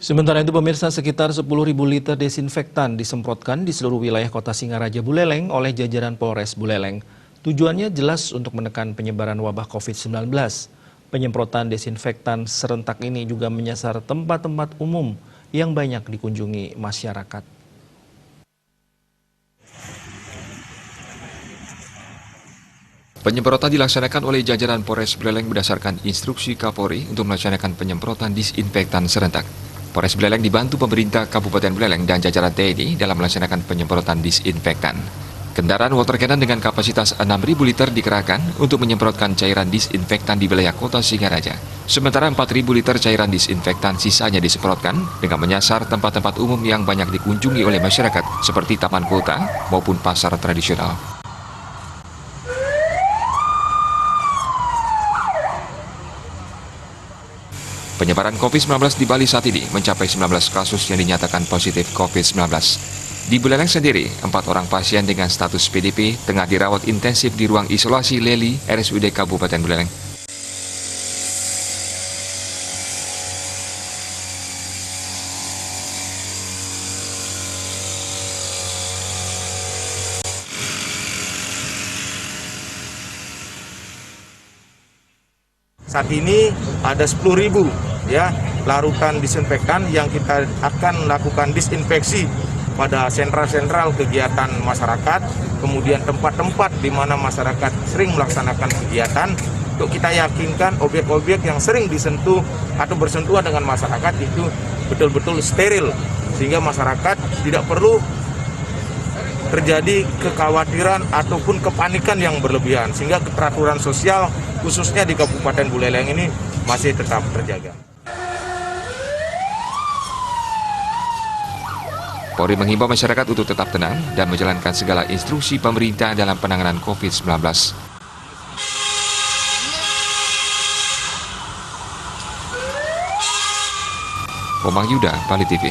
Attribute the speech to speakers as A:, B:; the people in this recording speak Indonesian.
A: Sementara itu pemirsa, sekitar 10.000 liter desinfektan disemprotkan di seluruh wilayah kota Singaraja Buleleng oleh jajaran Polres Buleleng. Tujuannya jelas untuk menekan penyebaran wabah COVID-19. Penyemprotan desinfektan serentak ini juga menyasar tempat-tempat umum yang banyak dikunjungi masyarakat.
B: Penyemprotan dilaksanakan oleh jajaran Polres Buleleng berdasarkan instruksi Kapolri untuk melaksanakan penyemprotan disinfektan serentak. Polres Buleleng dibantu pemerintah Kabupaten Buleleng dan jajaran TNI dalam melaksanakan penyemprotan disinfektan. Kendaraan water cannon dengan kapasitas 6.000 liter dikerahkan untuk menyemprotkan cairan disinfektan di wilayah kota Singaraja. Sementara 4.000 liter cairan disinfektan sisanya disemprotkan dengan menyasar tempat-tempat umum yang banyak dikunjungi oleh masyarakat seperti taman kota maupun pasar tradisional. Penyebaran COVID-19 di Bali saat ini mencapai 19 kasus yang dinyatakan positif COVID-19. Di Buleleng sendiri, 4 orang pasien dengan status PDP tengah dirawat intensif di ruang isolasi Leli RSUD Kabupaten Buleleng.
C: Saat ini ada 10.000 larutan disinfektan yang kita akan lakukan disinfeksi pada sentral-sentral kegiatan masyarakat, kemudian tempat-tempat di mana masyarakat sering melaksanakan kegiatan, untuk kita yakinkan objek-objek yang sering disentuh atau bersentuhan dengan masyarakat itu betul-betul steril, sehingga masyarakat tidak perlu terjadi kekhawatiran ataupun kepanikan yang berlebihan, sehingga keteraturan sosial khususnya di Kabupaten Buleleng ini masih tetap terjaga.
B: Polri menghimbau masyarakat untuk tetap tenang dan menjalankan segala instruksi pemerintah dalam penanganan COVID-19. Komang Yuda, Bali TV.